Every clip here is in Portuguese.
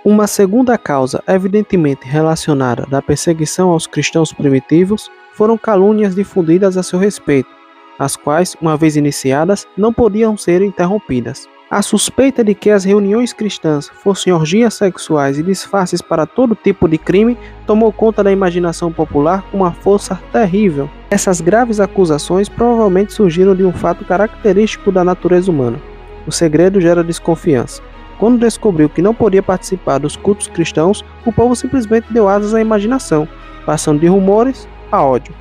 Uma segunda causa, evidentemente relacionada da perseguição aos cristãos primitivos, foram calúnias difundidas a seu respeito, as quais, uma vez iniciadas, não podiam ser interrompidas. A suspeita de que as reuniões cristãs fossem orgias sexuais e disfarces para todo tipo de crime tomou conta da imaginação popular com uma força terrível. Essas graves acusações provavelmente surgiram de um fato característico da natureza humana. O segredo gera desconfiança. Quando descobriu que não podia participar dos cultos cristãos, o povo simplesmente deu asas à imaginação, passando de rumores a ódio.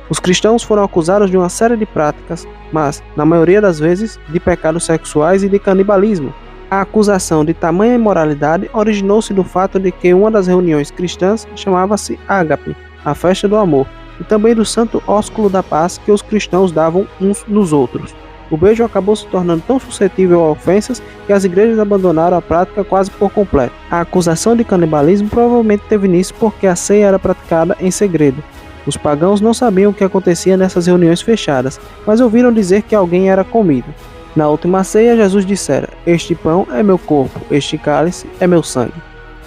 Os cristãos foram acusados de uma série de práticas, mas, na maioria das vezes, de pecados sexuais e de canibalismo. A acusação de tamanha imoralidade originou-se do fato de que uma das reuniões cristãs chamava-se Ágape, a festa do amor, e também do santo ósculo da paz que os cristãos davam uns nos outros. O beijo acabou se tornando tão suscetível a ofensas que as igrejas abandonaram a prática quase por completo. A acusação de canibalismo provavelmente teve início porque a ceia era praticada em segredo. Os pagãos não sabiam o que acontecia nessas reuniões fechadas, mas ouviram dizer que alguém era comido. Na última ceia, Jesus dissera: "Este pão é meu corpo, este cálice é meu sangue."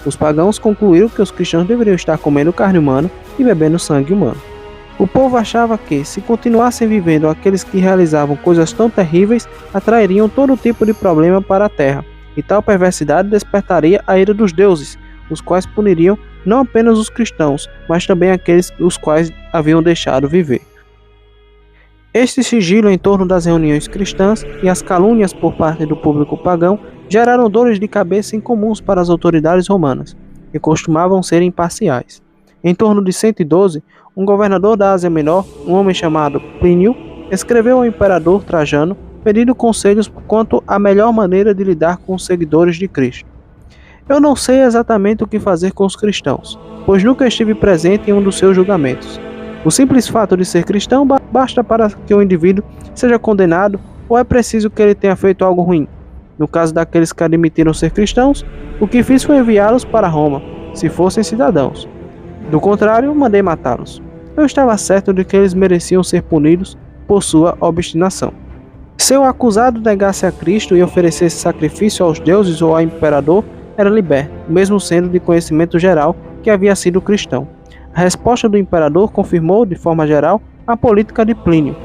Os pagãos concluíram que os cristãos deveriam estar comendo carne humana e bebendo sangue humano. O povo achava que, se continuassem vivendo aqueles que realizavam coisas tão terríveis, atrairiam todo tipo de problema para a terra, e tal perversidade despertaria a ira dos deuses, os quais puniriam não apenas os cristãos, mas também aqueles os quais haviam deixado viver. Este sigilo em torno das reuniões cristãs e as calúnias por parte do público pagão geraram dores de cabeça incomuns para as autoridades romanas, que costumavam ser imparciais. Em torno de 112, um governador da Ásia Menor, um homem chamado Plínio, escreveu ao imperador Trajano pedindo conselhos quanto à melhor maneira de lidar com os seguidores de Cristo. "Eu não sei exatamente o que fazer com os cristãos, pois nunca estive presente em um dos seus julgamentos. O simples fato de ser cristão basta para que o indivíduo seja condenado, ou é preciso que ele tenha feito algo ruim? No caso daqueles que admitiram ser cristãos, o que fiz foi enviá-los para Roma, se fossem cidadãos. Do contrário, mandei matá-los. Eu estava certo de que eles mereciam ser punidos por sua obstinação. Se o acusado negasse a Cristo e oferecesse sacrifício aos deuses ou ao imperador, era liberto, mesmo sendo de conhecimento geral que havia sido cristão. A resposta do imperador confirmou, de forma geral, a política de Plínio.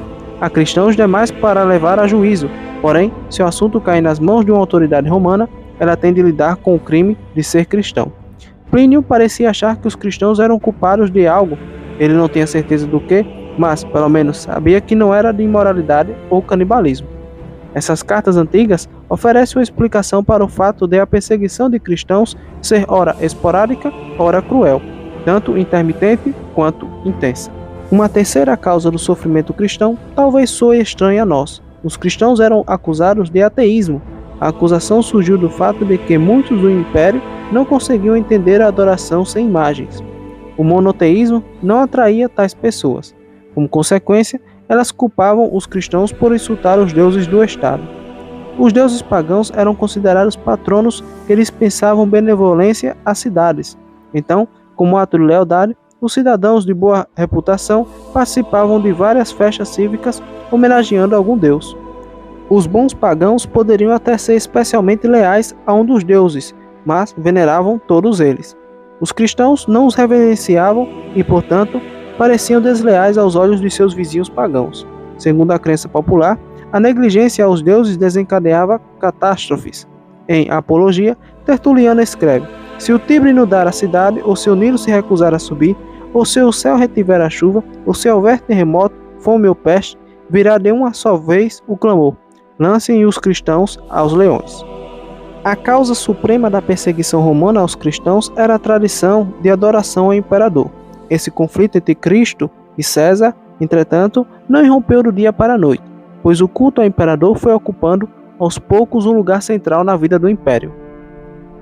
Há cristãos demais para levar a juízo, porém, se o assunto cair nas mãos de uma autoridade romana, ela tem de lidar com o crime de ser cristão." Plínio parecia achar que os cristãos eram culpados de algo. Ele não tinha certeza do que, mas, pelo menos, sabia que não era de imoralidade ou canibalismo. Essas cartas antigas oferecem uma explicação para o fato de a perseguição de cristãos ser ora esporádica, ora cruel, tanto intermitente quanto intensa. Uma terceira causa do sofrimento cristão talvez soe estranha a nós. Os cristãos eram acusados de ateísmo. A acusação surgiu do fato de que muitos do império não conseguiam entender a adoração sem imagens. O monoteísmo não atraía tais pessoas. Como consequência, elas culpavam os cristãos por insultar os deuses do Estado. Os deuses pagãos eram considerados patronos que dispensavam benevolência às cidades. Então, como ato de lealdade, os cidadãos de boa reputação participavam de várias festas cívicas homenageando algum deus. Os bons pagãos poderiam até ser especialmente leais a um dos deuses, mas veneravam todos eles. Os cristãos não os reverenciavam e, portanto, pareciam desleais aos olhos de seus vizinhos pagãos. Segundo a crença popular, a negligência aos deuses desencadeava catástrofes. Em Apologia, Tertuliano escreve: "Se o Tibre inundar a cidade, ou se o Nilo se recusar a subir, ou se o céu retiver a chuva, ou se houver terremoto, fome ou peste, virá de uma só vez o clamor: lancem os cristãos aos leões." A causa suprema da perseguição romana aos cristãos era a tradição de adoração ao imperador. Esse conflito entre Cristo e César, entretanto, não irrompeu do dia para a noite, pois o culto ao imperador foi ocupando aos poucos um lugar central na vida do império.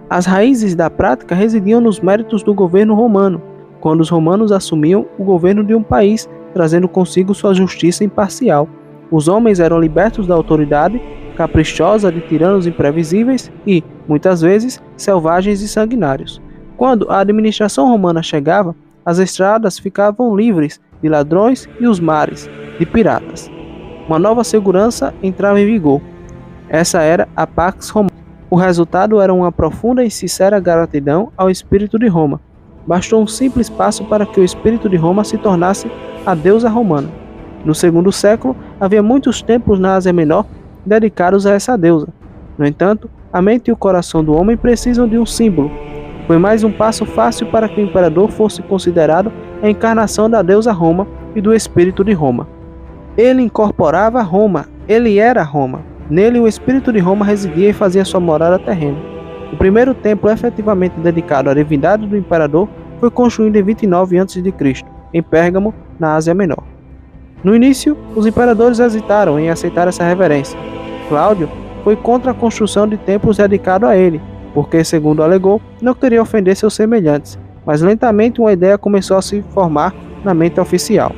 As raízes da prática residiam nos méritos do governo romano, quando os romanos assumiam o governo de um país, trazendo consigo sua justiça imparcial. Os homens eram libertos da autoridade caprichosa de tiranos imprevisíveis e, muitas vezes, selvagens e sanguinários. Quando a administração romana chegava, as estradas ficavam livres de ladrões e os mares de piratas. Uma nova segurança entrava em vigor. Essa era a Pax Romana. O resultado era uma profunda e sincera gratidão ao espírito de Roma. Bastou um simples passo para que o espírito de Roma se tornasse a deusa romana. No segundo século, havia muitos templos na Ásia Menor dedicados a essa deusa. No entanto, a mente e o coração do homem precisam de um símbolo. Foi mais um passo fácil para que o imperador fosse considerado a encarnação da deusa Roma e do espírito de Roma. Ele incorporava Roma, ele era Roma. Nele o espírito de Roma residia e fazia sua morada terrena. O primeiro templo efetivamente dedicado à divindade do imperador foi construído em 29 a.C., em Pérgamo, na Ásia Menor. No início, os imperadores hesitaram em aceitar essa reverência. Cláudio foi contra a construção de templos dedicados a ele, porque, segundo alegou, não queria ofender seus semelhantes, mas lentamente uma ideia começou a se formar na mente oficial.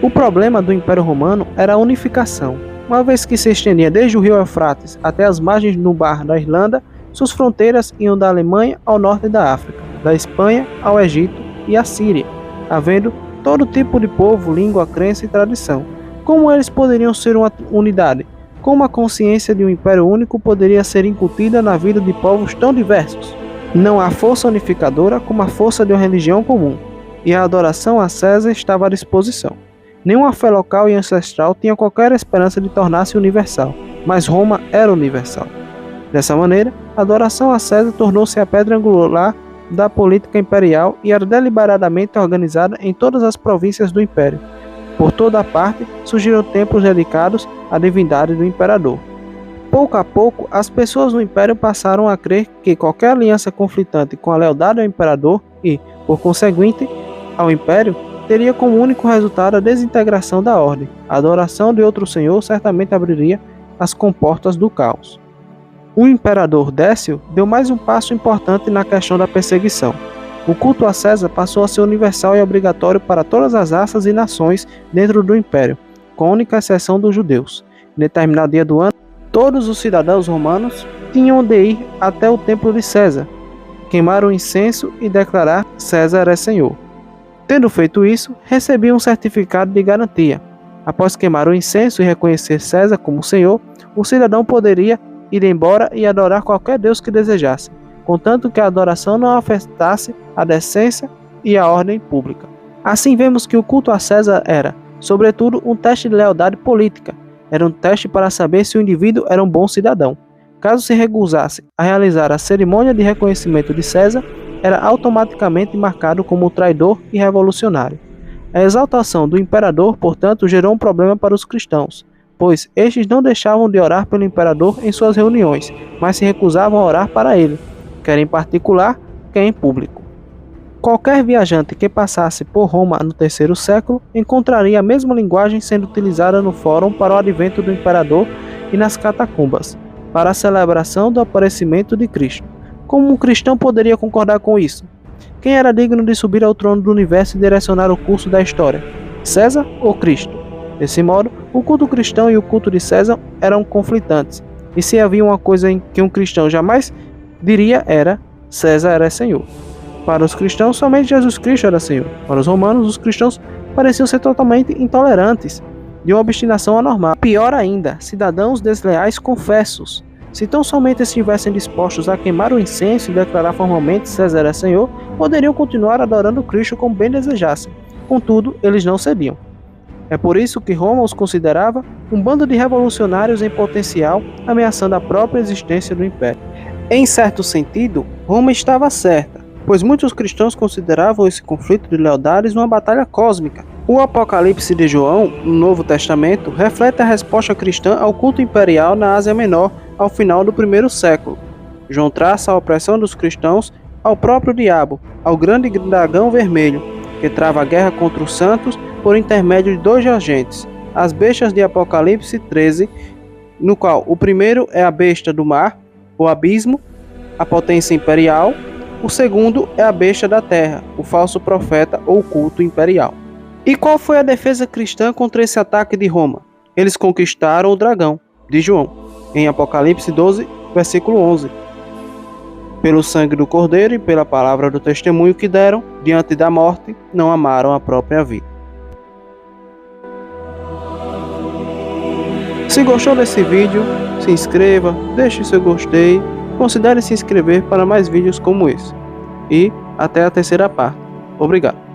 O problema do Império Romano era a unificação. Uma vez que se estendia desde o rio Eufrates até as margens do Mar da Irlanda, suas fronteiras iam da Alemanha ao norte da África, da Espanha ao Egito e à Síria, havendo todo tipo de povo, língua, crença e tradição. Como eles poderiam ser uma unidade? Como a consciência de um império único poderia ser incutida na vida de povos tão diversos? Não há força unificadora como a força de uma religião comum, e a adoração a César estava à disposição. Nenhuma fé local e ancestral tinha qualquer esperança de tornar-se universal, mas Roma era universal. Dessa maneira, a adoração a César tornou-se a pedra angular da política imperial e era deliberadamente organizada em todas as províncias do império. Por toda a parte, surgiram templos dedicados à divindade do imperador. Pouco a pouco, as pessoas no império passaram a crer que qualquer aliança conflitante com a lealdade ao imperador e, por conseguinte, ao império, teria como único resultado a desintegração da ordem. A adoração de outro senhor certamente abriria as comportas do caos. O imperador Décio deu mais um passo importante na questão da perseguição. O culto a César passou a ser universal e obrigatório para todas as raças e nações dentro do império, com a única exceção dos judeus. Em determinado dia do ano, todos os cidadãos romanos tinham de ir até o templo de César, queimar o incenso e declarar César é Senhor. Tendo feito isso, recebiam um certificado de garantia. Após queimar o incenso e reconhecer César como Senhor, o cidadão poderia ir embora e adorar qualquer Deus que desejasse, contanto que a adoração não afetasse a decência e a ordem pública. Assim vemos que o culto a César era, sobretudo, um teste de lealdade política. Era um teste para saber se o indivíduo era um bom cidadão. Caso se recusasse a realizar a cerimônia de reconhecimento de César, era automaticamente marcado como traidor e revolucionário. A exaltação do imperador, portanto, gerou um problema para os cristãos, pois estes não deixavam de orar pelo imperador em suas reuniões, mas se recusavam a orar para ele, quer em particular, quer em público. Qualquer viajante que passasse por Roma no terceiro século encontraria a mesma linguagem sendo utilizada no fórum para o advento do imperador e nas catacumbas, para a celebração do aparecimento de Cristo. Como um cristão poderia concordar com isso? Quem era digno de subir ao trono do universo e direcionar o curso da história? César ou Cristo? Desse modo, o culto cristão e o culto de César eram conflitantes, e se havia uma coisa em que um cristão jamais diria era César era Senhor. Para os cristãos, somente Jesus Cristo era Senhor. Para os romanos, os cristãos pareciam ser totalmente intolerantes, de uma obstinação anormal. Pior ainda, cidadãos desleais confessos. Se tão somente estivessem dispostos a queimar o incenso e declarar formalmente César é Senhor, poderiam continuar adorando Cristo como bem desejassem. Contudo, eles não cediam. É por isso que Roma os considerava um bando de revolucionários em potencial, ameaçando a própria existência do império. Em certo sentido, Roma estava certa, pois muitos cristãos consideravam esse conflito de lealdades uma batalha cósmica. O Apocalipse de João, no Novo Testamento, reflete a resposta cristã ao culto imperial na Ásia Menor ao final do primeiro século. João traça a opressão dos cristãos ao próprio diabo, ao grande dragão vermelho, que trava a guerra contra os santos por intermédio de dois agentes, as bestas de Apocalipse 13, no qual o primeiro é a besta do mar, o abismo, a potência imperial, o segundo é a besta da terra, o falso profeta ou culto imperial. E qual foi a defesa cristã contra esse ataque de Roma? Eles conquistaram o dragão, de João, em Apocalipse 12, versículo 11. Pelo sangue do Cordeiro e pela palavra do testemunho que deram, diante da morte, não amaram a própria vida. Se gostou desse vídeo, se inscreva, deixe seu gostei considere se inscrever para mais vídeos como esse. E até a terceira parte. Obrigado.